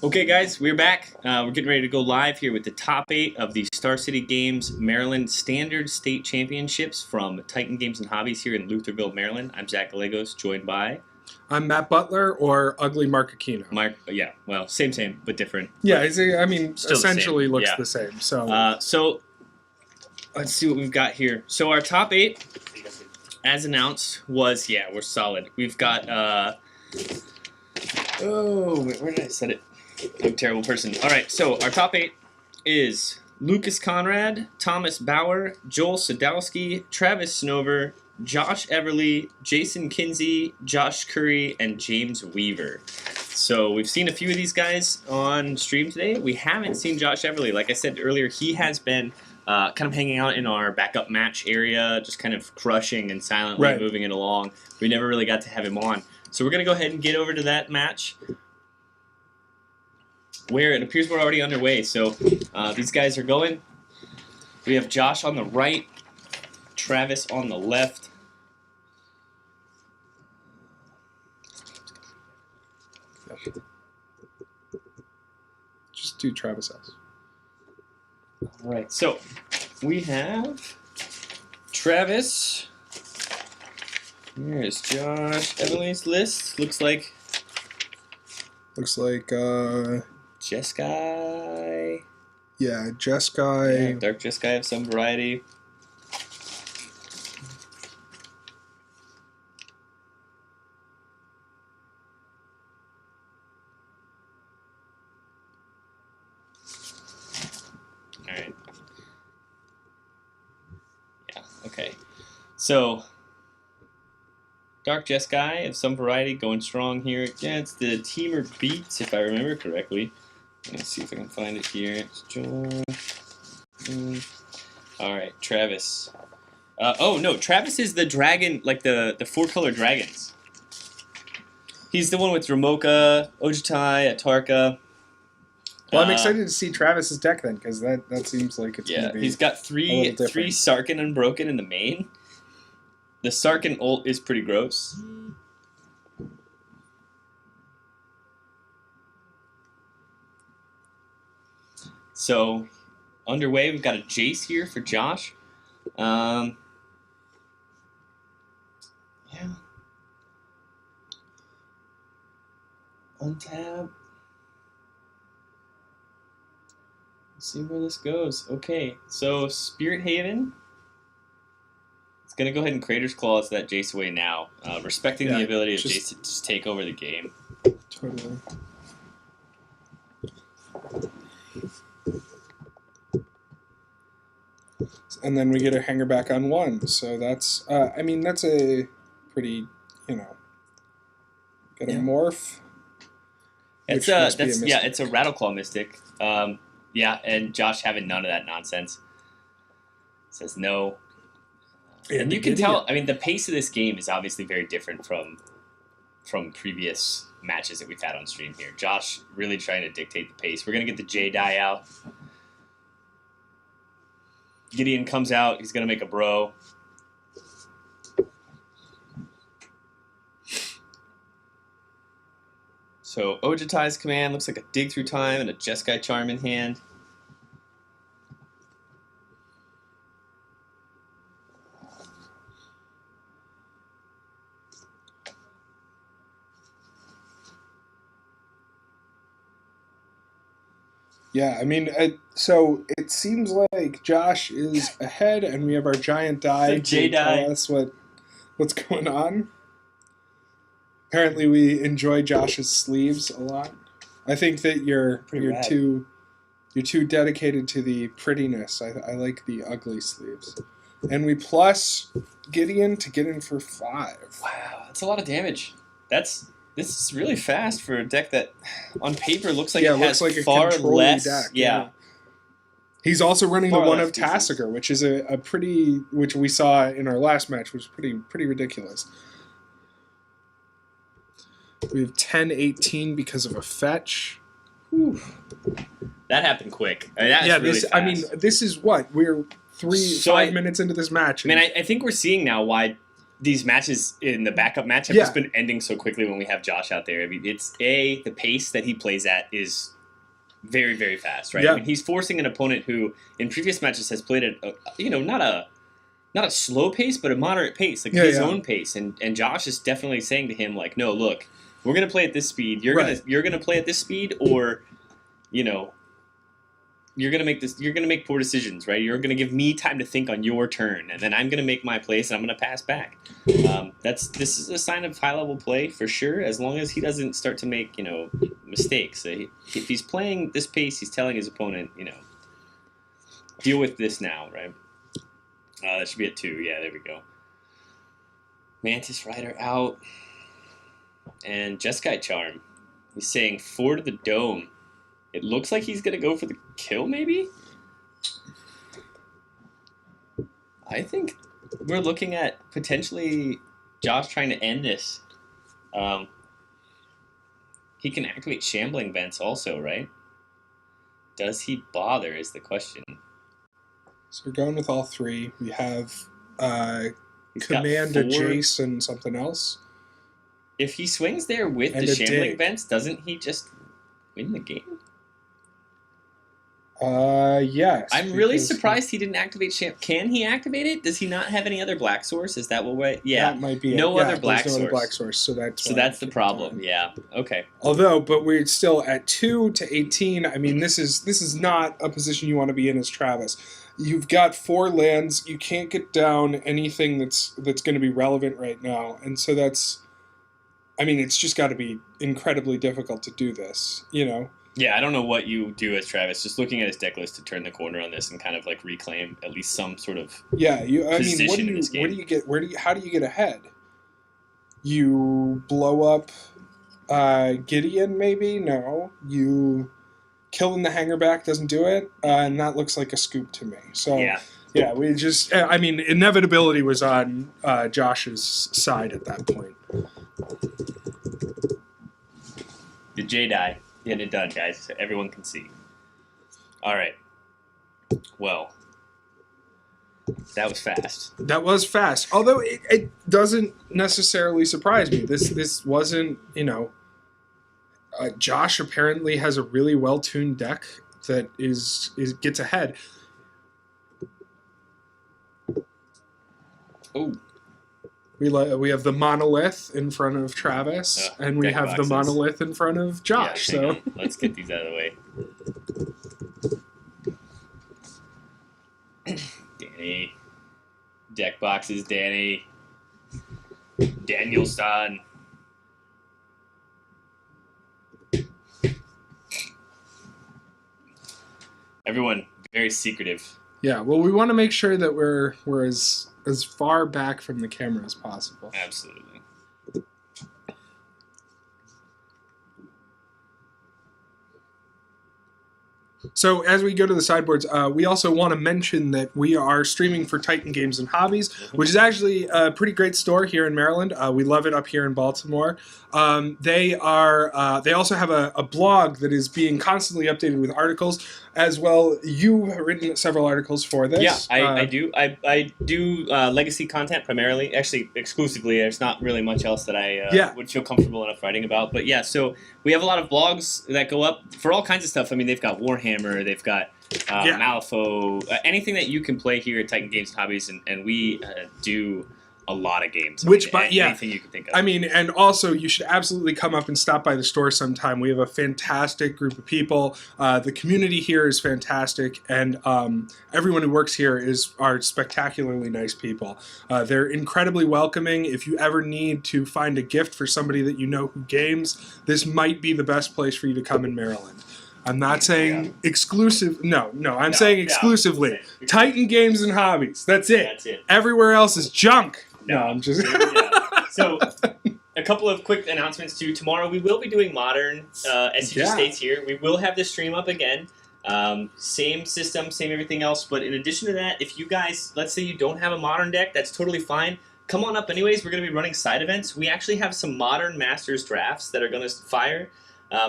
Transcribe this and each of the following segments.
Okay, guys, we're back. We're getting ready to go live here with the top 8 of the Star City Games Maryland Standard State Championships from Titan Games and Hobbies here in Lutherville, Maryland. I'm Zach Gallegos, joined by... I'm Matt Butler, or Ugly Mark Aquino. Yeah, well, same, but different. Yeah, but essentially looks the same. So let's see what we've got here. So our top 8, as announced, was, we're solid. We've got, where did I set it? I'm a terrible person. All right, so our top 8 is Lucas Conrad, Thomas Bauer, Joel Sadowski, Travis Snover, Josh Everly, Jason Kinsey, Josh Curry, and James Weaver. So we've seen a few of these guys on stream today. We haven't seen Josh Everly. Like I said earlier, he has been kind of hanging out in our backup match area, just kind of crushing and silently moving it along. We never really got to have him on. So we're going to go ahead and get over to that match, where it appears we're already underway. So these guys are going. We have Josh on the right, Travis on the left. Yep. Just do Travis S. All right, so we have Travis. Here's Josh. Everly's list looks like Jess Guy. Yeah, Jess Guy. Yeah, Dark Jess Guy of some variety. Alright. Yeah, okay. So, Dark Jess Guy of some variety going strong here against the Teamer Beats, if I remember correctly. Let's see if I can find it here. It's John. Alright, Travis. Oh, no, Travis is the dragon, like the 4-color dragons. He's the one with Ramoka, Ojitai, Atarka. Well, I'm excited to see Travis's deck then, because that seems like it's going to be he's got three Sarkin Unbroken in the main. The Sarkin ult is pretty gross. So, underway, we've got a Jace here for Josh. Yeah. Untab. Let's see where this goes. Okay, so Spirit Haven. Going to go ahead and Crater's Claw as that Jace away now, respecting the ability of Jace to just take over the game. Totally. And then we get a hanger back on 1, so that's, that's a pretty, get a morph. It's it's a Rattleclaw Mystic. And Josh having none of that nonsense. Says no. And you can tell, the pace of this game is obviously very different from previous matches that we've had on stream here. Josh really trying to dictate the pace. We're going to get the J die out. Gideon comes out. He's going to make a bro. So Ojitai's command looks like a Dig Through Time and a Jeskai Charm in hand. Yeah, so it seems like Josh is ahead, and we have our giant die to tell us what's going on. Apparently, we enjoy Josh's sleeves a lot. I think that you're too dedicated to the prettiness. I like the ugly sleeves, and we plus Gideon to get in for 5. Wow, that's a lot of damage. This is really fast for a deck that, on paper, looks like it has far less. Deck, yeah. He's also running the one of Tassiger, which is a pretty, which we saw in our last match, which was pretty ridiculous. We have 10-18 because of a fetch. Whew. That happened quick. Really fast. This is what we're 5 minutes into this match. I think we're seeing now why these matches in the backup match have just been ending so quickly when we have Josh out there. I mean, it's the pace that he plays at is very, very fast, right? Yeah. I mean, he's forcing an opponent who, in previous matches, has played at not a slow pace, but a moderate pace, like his own pace. And Josh is definitely saying to him, like, no, look, we're gonna play at this speed. You're gonna play at this speed, or you're gonna make poor decisions, right? You're gonna give me time to think on your turn, and then I'm gonna make my place, and I'm gonna pass back. This is a sign of high level play for sure. As long as he doesn't start to make mistakes. If he's playing this pace, he's telling his opponent, deal with this now, right? That should be at 2. Yeah, there we go. Mantis Rider out, and Jeskai Charm. He's saying 4 to the dome. It looks like he's going to go for the kill, maybe? I think we're looking at potentially Josh trying to end this. He can activate Shambling Vents also, right? Does he bother is the question. So we're going with all 3. We have Command, a Jace, and something else. If he swings there with the Shambling Vents, doesn't he just win the game? Yes. I'm really surprised he didn't activate Can he activate it? Does he not have any other black source? Is that what? Yeah, that might be no other black source. No other black source. So that's the problem. Yeah. Okay. But we're still at 2 to 18. I mean, this is not a position you want to be in as Travis. You've got 4 lands. You can't get down anything that's going to be relevant right now, and so that's. I mean, it's just got to be incredibly difficult to do this. Yeah, I don't know what you do as Travis. Just looking at his deck list to turn the corner on this and kind of like reclaim at least some sort of position in this game. How do you get ahead? You blow up Gideon, maybe? No. You killing the Hangerback doesn't do it, and that looks like a scoop to me. So yeah, we just. I mean, inevitability was on Josh's side at that point. The J die. Getting it done, guys, so everyone can see. All right. Well, that was fast. That was fast. Although it doesn't necessarily surprise me. This wasn't, Josh apparently has a really well-tuned deck that is gets ahead. Oh. We have the monolith in front of Travis, and we have the monolith in front of Josh. So let's get these out of the way. Danny, deck boxes. Danny, Danielson. Everyone very secretive. Yeah, well, we want to make sure that we're as far back from the camera as possible. Absolutely. So as we go to the sideboards, we also want to mention that we are streaming for Titan Games and Hobbies, which is actually a pretty great store here in Maryland. We love it up here in Baltimore. They also have a blog that is being constantly updated with articles as well. You've written several articles for this. Yeah, I do. I do legacy content primarily, actually exclusively. There's not really much else that I would feel comfortable enough writing about. But yeah, so we have a lot of blogs that go up for all kinds of stuff. I mean, they've got Warhammer, they've got Malifaux, anything that you can play here at Titan Games and Hobbies, and we do a lot of games. Anything you can think of. I mean, and also you should absolutely come up and stop by the store sometime. We have a fantastic group of people. The community here is fantastic, and everyone who works here are spectacularly nice people. They're incredibly welcoming. If you ever need to find a gift for somebody that you know who games, this might be the best place for you to come in Maryland. I'm not saying exclusive. No, I'm saying exclusively. Titan Games and Hobbies. That's it. That's it. Everywhere else is junk. No, I'm just. So, a couple of quick announcements too. Tomorrow we will be doing Modern SCG States here. We will have the stream up again. Same system, same everything else. But in addition to that, if you guys, let's say you don't have a Modern deck, that's totally fine. Come on up anyways. We're going to be running side events. We actually have some Modern Masters drafts that are going to fire.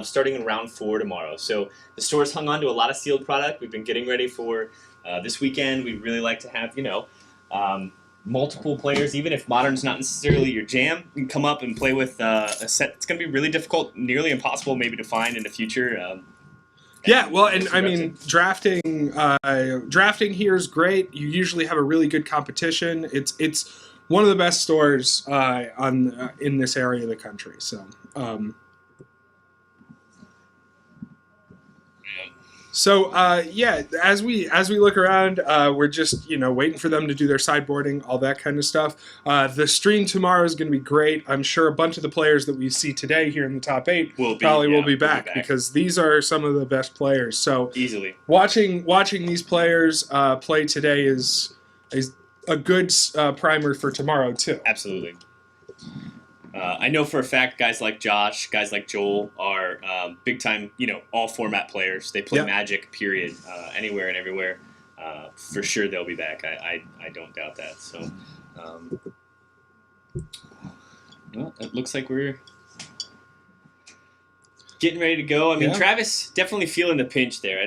Starting in round 4 tomorrow. So the store's hung on to a lot of sealed product. We've been getting ready for this weekend. We'd really like to have, multiple players, even if Modern's not necessarily your jam, you can come up and play with a set. It's going to be really difficult, nearly impossible maybe to find in the future. Yeah, well, and I mean, drafting here is great. You usually have a really good competition. It's one of the best stores in this area of the country. So. Yeah, as we look around, we're just waiting for them to do their sideboarding, all that kind of stuff. The stream tomorrow is going to be great. I'm sure a bunch of the players that we see today here in the top 8 will be back because these are some of the best players. So easily watching these players play today is a good primer for tomorrow too. Absolutely. I know for a fact guys like Josh, guys like Joel are big time, all format players. They play Magic, period, anywhere and everywhere. For sure they'll be back. I don't doubt that. So, well, it looks like we're getting ready to go. I mean, Travis definitely feeling the pinch there. I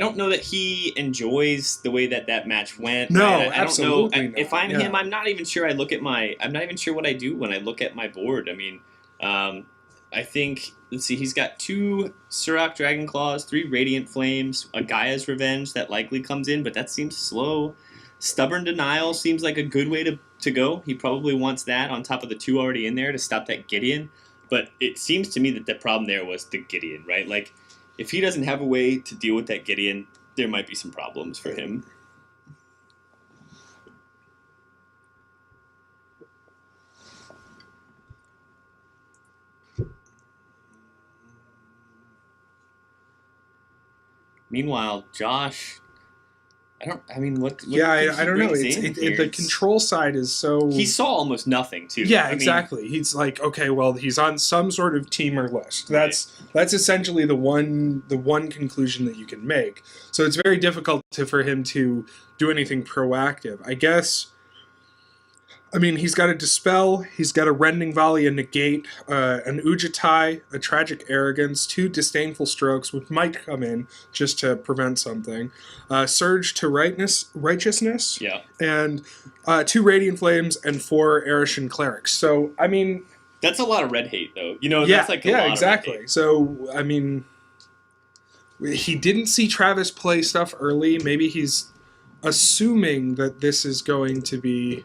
don't know that he enjoys the way that match went. No, right? I absolutely don't know. not. If I'm him, I'm not even sure. I'm not even sure what I do when I look at my board. I mean, I think let's see. He's got 2 Surrak Dragon Claws, 3 Radiant Flames, a Gaia's Revenge that likely comes in, but that seems slow. Stubborn Denial seems like a good way to go. He probably wants that on top of the 2 already in there to stop that Gideon. But it seems to me that the problem there was the Gideon, right? Like, if he doesn't have a way to deal with that Gideon, there might be some problems for him. Meanwhile, Josh, I don't know. The control side is so. He saw almost nothing too. Yeah, exactly. He's like, okay, well, he's on some sort of teamer list. That's essentially the one conclusion that you can make. So it's very difficult for him to do anything proactive. I guess. I mean, he's got a Dispel, he's got a Rending Volley, a Negate, an Ujatai, a Tragic Arrogance, 2 Disdainful Strokes, which might come in just to prevent something, Surge to Righteousness, and 2 Radiant Flames and 4 Arishan Clerics. So, I mean... That's a lot of red hate, though. That's like a lot exactly. Of red hate. So, I mean, he didn't see Travis play stuff early. Maybe he's assuming that this is going to be...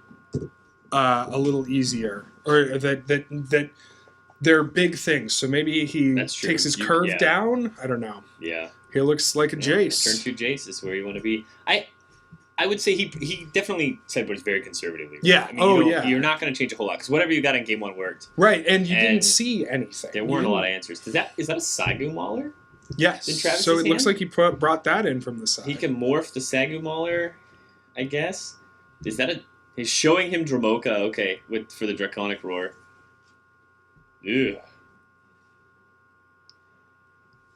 a little easier, or that they're big things. So maybe he takes his curve down. I don't know. Yeah, he looks like a Jace. Turn 2 Jace is where you want to be. I would say he definitely sideboards very conservatively. Yeah. I mean, you're not going to change a whole lot because whatever you got in game 1 worked. Right, and you didn't see anything. There weren't a lot of answers. Is that a Sagu Mauler? Yes. So it looks like he brought that in from the side. He can morph the Sagu Mauler, I guess. Is that He's showing him Dramoka, for the Draconic Roar. Ew.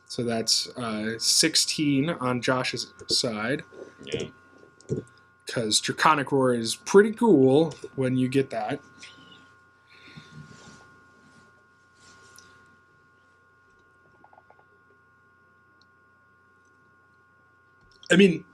So that's 16 on Josh's side. Yeah. Because Draconic Roar is pretty cool when you get that. I mean...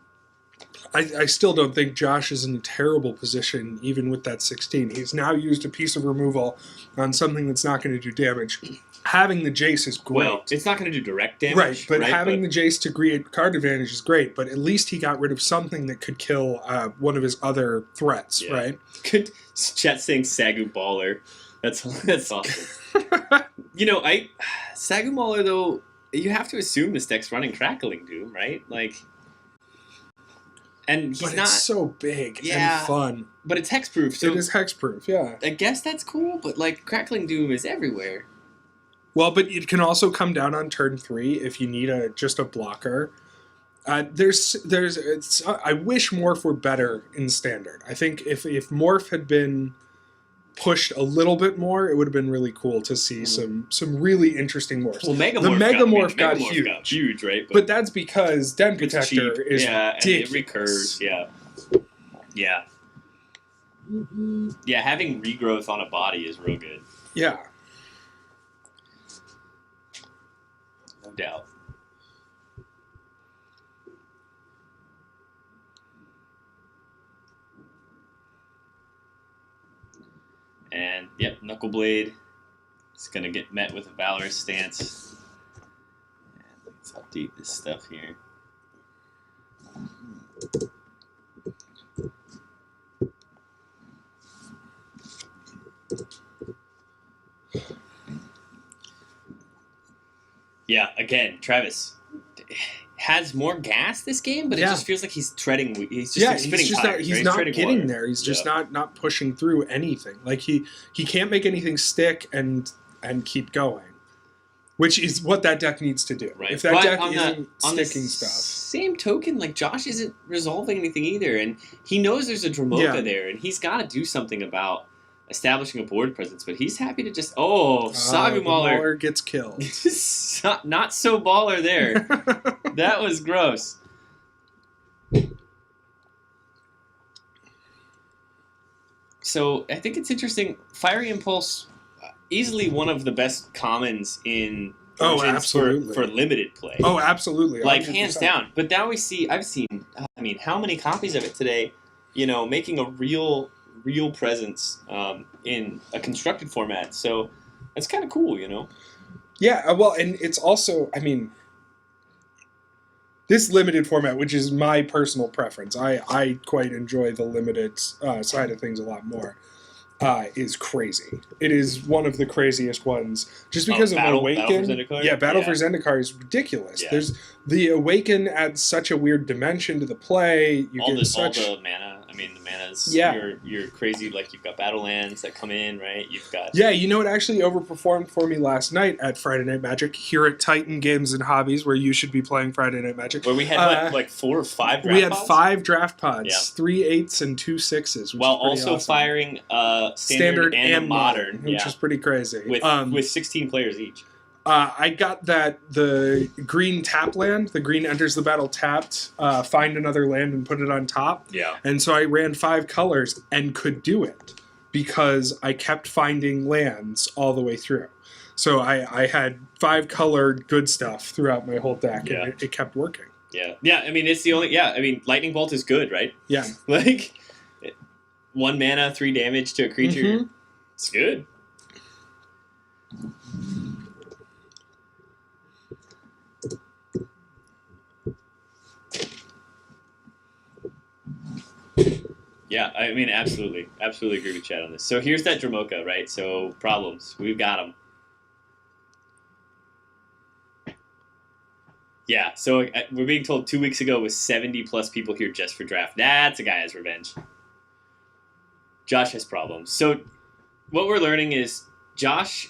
I still don't think Josh is in a terrible position, even with that 16. He's now used a piece of removal on something that's not going to do damage. Having the Jace is great. Well, it's not going to do direct damage. Right, but having the Jace to create card advantage is great, but at least he got rid of something that could kill one of his other threats, right? Good chat saying Sagu Baller. That's awesome. Sagu Baller, though, you have to assume this deck's running Crackling Doom, right? Like... And he's it's so big and fun. But it's hexproof. So it is hexproof, yeah. I guess that's cool, but Crackling Doom is everywhere. Well, but it can also come down on turn 3 if you need just a blocker. I wish Morph were better in Standard. I think if Morph had been pushed a little bit more, it would have been really cool to see some really interesting morphs. Well, Megamorph got huge, right? But that's because Den Protector is ridiculous. And it recurs, yeah. Yeah, having regrowth on a body is real good. Yeah. No doubt. And, yep, Knuckleblade is going to get met with a valorous stance. And let's update this stuff here. Yeah, again, Travis has more gas this game, but it just feels like he's treading. He's just spinning tires. He's not getting there. He's just not pushing through anything. Like he can't make anything stick and keep going, which is what that deck needs to do. Right. If that deck isn't sticking stuff. Same token, like Josh isn't resolving anything either, and he knows there's a Dromoka there, and he's got to do something about establishing a board presence, but he's happy to just Sagu Mauler. Mauler gets killed. Not so baller there. That was gross. So I think it's interesting. Fiery Impulse, easily one of the best commons in absolutely for limited play. Oh, absolutely. 100%. Like hands down. But now I've seen how many copies of it today, making a real presence in a constructed format. So that's kind of cool, Yeah, well, and it's also, this limited format, which is my personal preference, I quite enjoy the limited side of things a lot more, is crazy. It is one of the craziest ones, just because of Awaken. Battle for Zendikar? Battle for Zendikar is ridiculous. Yeah. There's the Awaken adds such a weird dimension to the play. All the mana. The mana's you're crazy. Like you've got battle lands that come in, right? You've got it actually overperformed for me last night at Friday Night Magic here at Titan Games and Hobbies, where you should be playing Friday Night Magic. Where we had like 4 or 5 draft pods? We had 5 draft pods, 3 8s and 2 6s, which while is also awesome. firing standard and modern, which is pretty crazy. With 16 players each. I got the green tap land. The green enters the battle tapped, find another land and put it on top. Yeah. And so I ran 5 colors and could do it because I kept finding lands all the way through. So I had 5 colored good stuff throughout my whole deck, and it kept working. Yeah. Yeah, it's the only... Lightning Bolt is good, right? Yeah. Like, 1 mana, 3 damage to a creature. Mm-hmm. It's good. Yeah, absolutely. Absolutely agree with Chad on this. So here's that Dromoka, right? So problems. We've got them. Yeah, so we're being told 2 weeks ago was 70-plus people here just for draft. That's a guy has revenge. Josh has problems. So what we're learning is Josh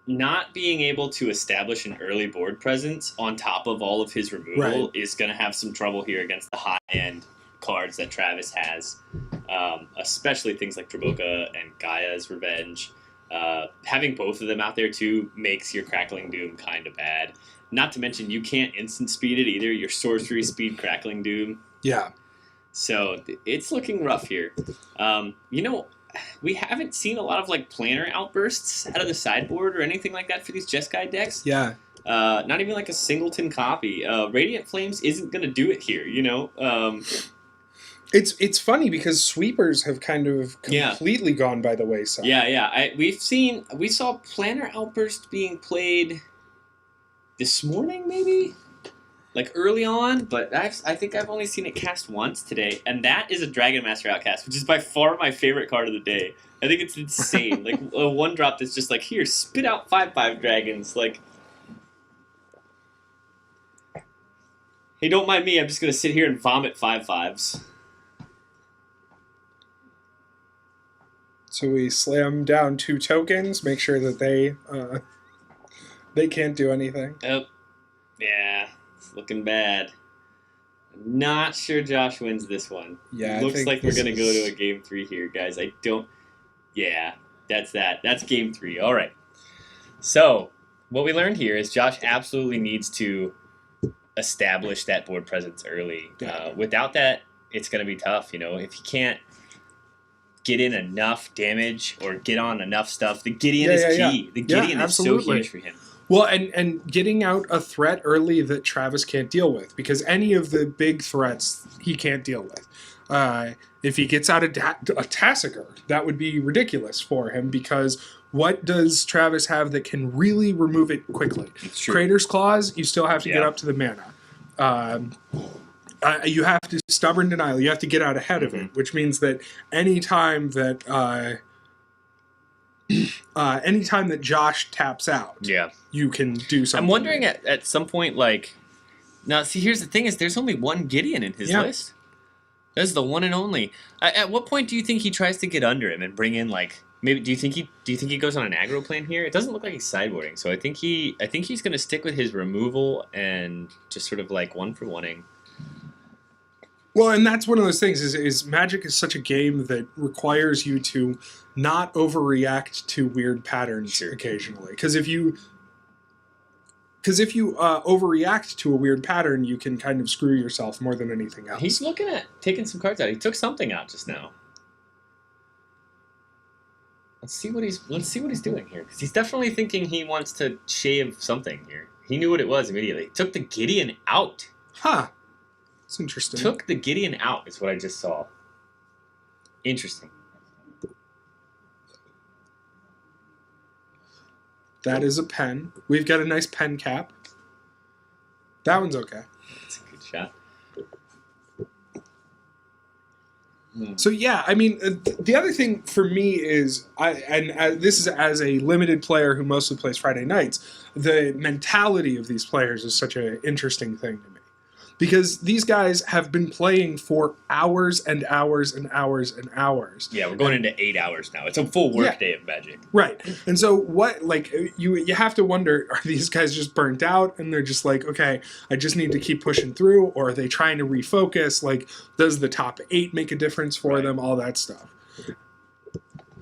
not being able to establish an early board presence on top of all of his removal is going to have some trouble here against the high-end cards that Travis has, especially things like Dromoka and Gaia's Revenge. Having both of them out there too makes your Crackling Doom kind of bad. Not to mention you can't instant speed it either. Your sorcery speed Crackling Doom. Yeah. So it's looking rough here. We haven't seen a lot of like planar outbursts out of the sideboard or anything like that for these Jeskai decks. Yeah. Not even like a singleton copy. Radiant Flames isn't going to do it here, It's funny because sweepers have kind of completely gone by the wayside. Yeah. We saw Planar Outburst being played this morning, maybe? Like early on, but I think I've only seen it cast once today, and that is a Dragon Master Outcast, which is by far my favorite card of the day. I think it's insane. Like a 1-drop that's just like, here, spit out 5/5 dragons. Like, hey, don't mind me, I'm just going to sit here and vomit 5/5s. So we slam down 2 tokens, make sure that they can't do anything. Oh, yeah, it's looking bad. I'm not sure Josh wins this one. Yeah, looks like we're gonna go to a game 3 here, guys. Yeah, that's that. That's game 3. All right. So what we learned here is Josh absolutely needs to establish that board presence early. Yeah. Without that, it's gonna be tough. If he can't get in enough damage or get on enough stuff. The Gideon is key. Yeah. The Gideon is so huge for him. Well, and getting out a threat early that Travis can't deal with, because any of the big threats he can't deal with. If he gets out a Tassiger, that would be ridiculous for him because what does Travis have that can really remove it quickly? Crater's Claws, you still have to get up to the mana. You have to Stubborn Denial. You have to get out ahead of it, which means that anytime that Josh taps out, you can do something. I'm wondering at some point, like, now see, here's the thing: is there's only one Gideon in his list. That's the one and only. At what point do you think he tries to get under him and bring in like maybe? Do you think he goes on an aggro plan here? It doesn't look like he's sideboarding, so I think he's going to stick with his removal and just sort of like one for oneing. Well, and that's one of those things is Magic is such a game that requires you to not overreact to weird patterns occasionally. Because if you overreact to a weird pattern, you can kind of screw yourself more than anything else. He's looking at taking some cards out. He took something out just now. Let's see what he's doing here, because he's definitely thinking he wants to shave something here. He knew what it was immediately. He took the Gideon out. Huh. That's interesting. Took the Gideon out is what I just saw. Interesting. That is a pen. We've got a nice pen cap. That one's okay. That's a good shot. So yeah, I mean, the other thing for me is, this is as a limited player who mostly plays Friday nights, the mentality of these players is such an interesting thing to me. Because these guys have been playing for hours and hours and hours and hours. Yeah, we're going into 8 hours now. It's a full work day of Magic. Right. And so what, like, you have to wonder, are these guys just burnt out and they're just like, okay, I just need to keep pushing through, or are they trying to refocus? Like, does the top 8 make a difference for them? All that stuff.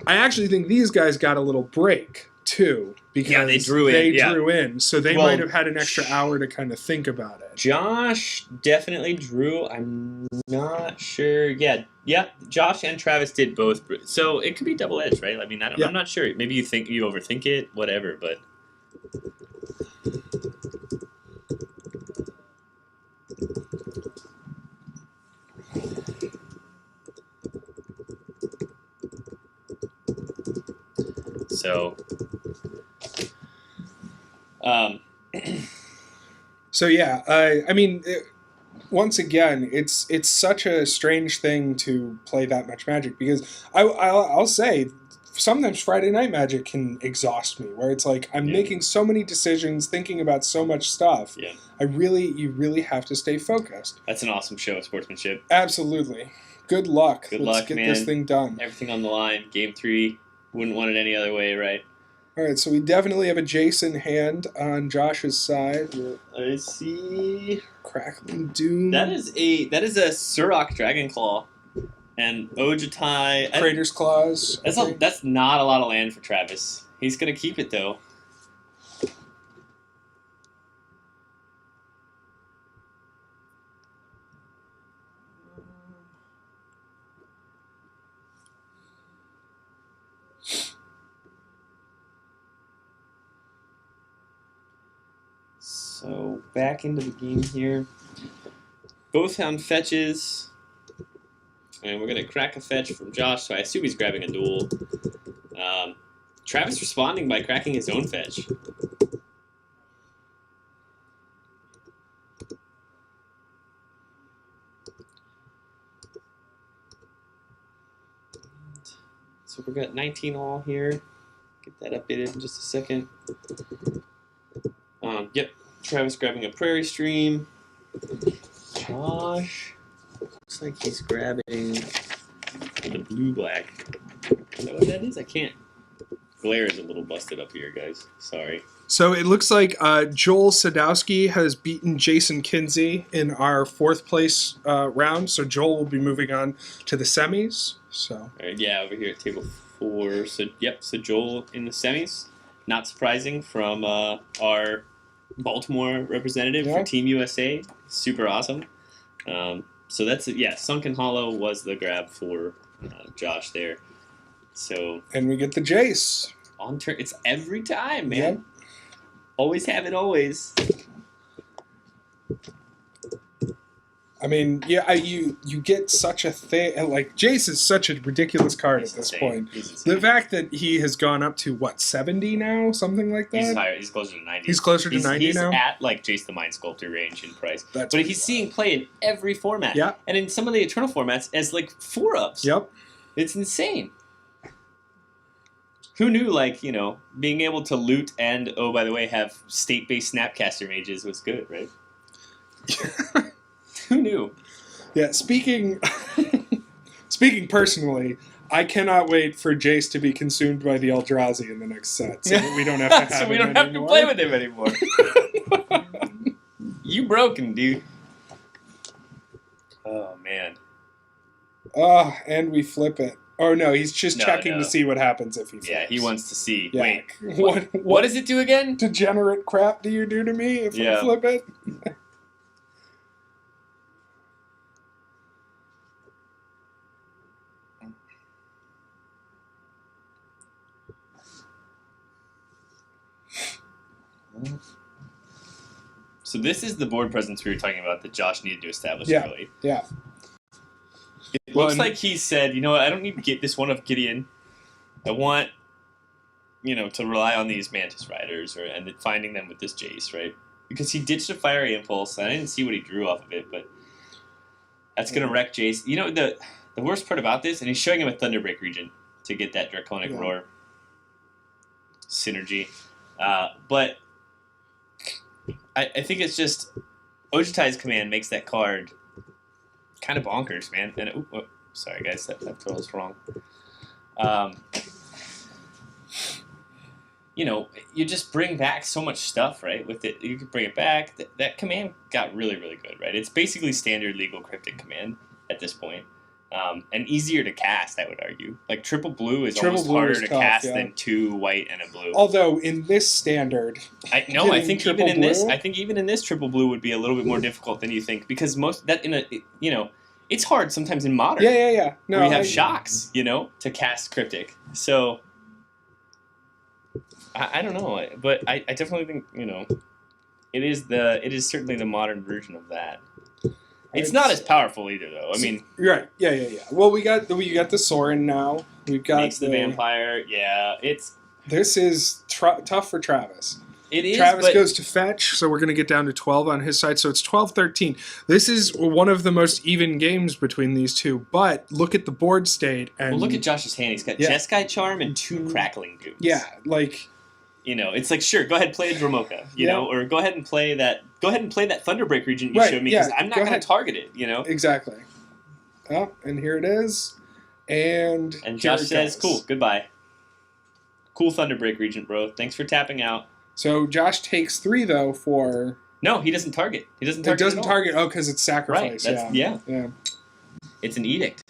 I actually think these guys got a little break, too, because they drew in, so they might have had an extra hour to kind of think about it. Josh definitely drew. I'm not sure. Yeah, Josh and Travis did both. So it could be double-edged, right? I mean, I'm not sure. Maybe you think you overthink it, whatever, but... So... So yeah, I mean, once again, it's such a strange thing to play that much Magic, because I'll say sometimes Friday Night Magic can exhaust me, where it's like I'm making so many decisions, thinking about so much stuff. Yeah, you really have to stay focused. That's an awesome show of sportsmanship. Absolutely. Good luck. Let's get this thing done. Everything on the line. Game 3. Wouldn't want it any other way, right? All right, so we definitely have a Jason hand on Josh's side. I see. Crackling Doom. That is a Surok Dragonclaw and Ojutai. Crater's Claws. That's not a lot of land for Travis. He's gonna keep it though. So back into the game here. Both on fetches. And we're going to crack a fetch from Josh, so I assume he's grabbing a duel. Travis responding by cracking his own fetch. So we've got 19 all here. Get that updated in just a second. Yep. Travis grabbing a Prairie Stream. Josh looks like he's grabbing the blue-black. Is that what that is? I can't. Glare is a little busted up here, guys. Sorry. So it looks like Joel Sadowski has beaten Jason Kinsey in our 4th place round. So Joel will be moving on to the semis. So yeah, over here at table 4. So so Joel in the semis. Not surprising from our Baltimore representative for Team USA. Super awesome. So that's it. Yeah, Sunken Hollow was the grab for Josh there. So and we get the Jace on turn. It's every time, man. Yep. Always have it. Always. I mean, yeah, you get such a thing. Like, Jace is such a ridiculous card at this point. The fact that he has gone up to, what, 70 now? Something like that? He's higher. He's closer to 90. He's closer to 90 now? He's at, like, Jace the Mind Sculptor range in price. That's but he's seeing play in every format. Yeah. And in some of the Eternal formats as, like, 4-ups. Yep. It's insane. Who knew, like, you know, being able to loot and, oh, by the way, have state-based Snapcaster mages was good, right? Who knew? Yeah, speaking personally, I cannot wait for Jace to be consumed by the Eldrazi in the next set, so that we don't have to have so we don't have to play with him anymore. You broken, dude. Oh, man. Oh, and we flip it. Oh, no, he's just checking to see what happens if he flips. Yeah, he wants to see. Yeah. Wait, what does it do again? Degenerate crap do you do to me if I flip it? So this is the board presence we were talking about that Josh needed to establish early. Yeah. It looks like he said, you know what, I don't need to get this one of Gideon. I want, you know, to rely on these Mantis Riders and finding them with this Jace, right? Because he ditched a Fiery Impulse, and I didn't see what he drew off of it, but that's going to wreck Jace. You know, the worst part about this, and he's showing him a Thunderbreak Regent to get that Draconic Roar synergy. But I think it's just Ojutai's command makes that card kind of bonkers, man. And sorry, guys, that was wrong. You know, you just bring back so much stuff, right? With it, you could bring it back. That command got really, really good, right? It's basically standard legal cryptic command at this point. And easier to cast, I would argue. Like, triple blue is almost harder to cast than 2 white and a blue. Although in this standard, I think even in this, triple blue would be a little bit more difficult than you think, because it's hard sometimes in modern. Yeah. No, we have shocks, you know, to cast cryptic. So I don't know, but I definitely think, you know, it is certainly the modern version of that. It's not as powerful either, though. I mean, right? Yeah. Well, we got the Sorin now. We've got makes the vampire. Yeah, this is tough for Travis. It is. Travis goes to fetch, so we're going to get down to 12 on his side. So it's 12-13. This is one of the most even games between these two. But look at the board state, and look at Josh's hand. He's got Jeskai Charm and 2 Crackling Goons. Yeah, like. You know, it's like, sure, go ahead and play a Dromoka, you know, or go ahead and play that Thunderbreak Regent you showed me, because I'm not going to target it, you know? Exactly. Oh, and here it is. And Josh says, cool, goodbye. Cool Thunderbreak Regent, bro. Thanks for tapping out. So Josh takes 3, though, for... No, he doesn't target. He doesn't target. It doesn't target, because it's sacrifice. Right, yeah. It's an edict.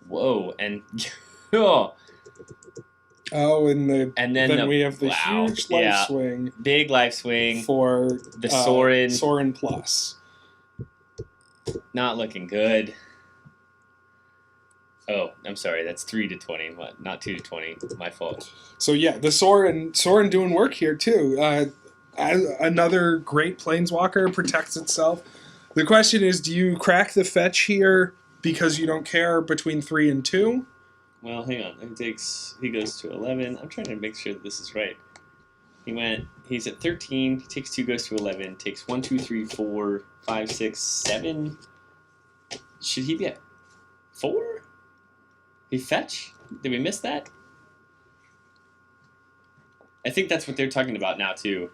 Whoa, and and then we have the huge life swing. Big life swing for the Sorin. Sorin Plus. Not looking good. Oh, I'm sorry. That's 3-20. What? Not 2-20. My fault. So yeah, the Sorin doing work here too. Another great planeswalker, protects itself. The question is, do you crack the fetch here because you don't care between 3 and 2? Well, hang on. He goes to 11. I'm trying to make sure that this is right. He's at 13. He takes 2, goes to 11. Takes 1, 2, 3, 4, 5, 6, 7. Should he be at 4? He fetch? Did we miss that? I think that's what they're talking about now, too.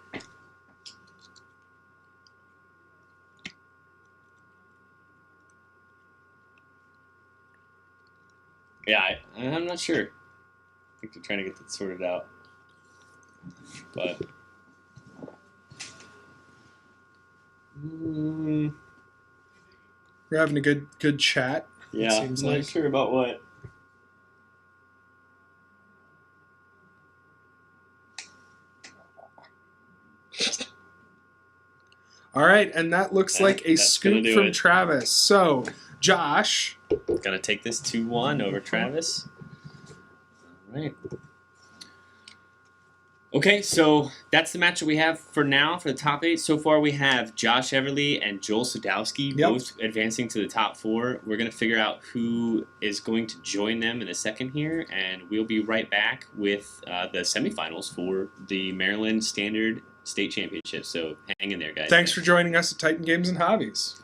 Yeah, I'm not sure. I think they're trying to get that sorted out. But... We're having a good chat. Yeah, seems not sure about what. All right, and that looks like a scoop from Travis. So, Josh... Gonna take this 2-1 over Travis. All right. Okay, so that's the match that we have for now for the top 8. So far, we have Josh Everly and Joel Sadowski both advancing to the top 4. We're going to figure out who is going to join them in a second here, and we'll be right back with the semifinals for the Maryland Standard State Championship. So hang in there, guys. Thanks for joining us at Titan Games and Hobbies.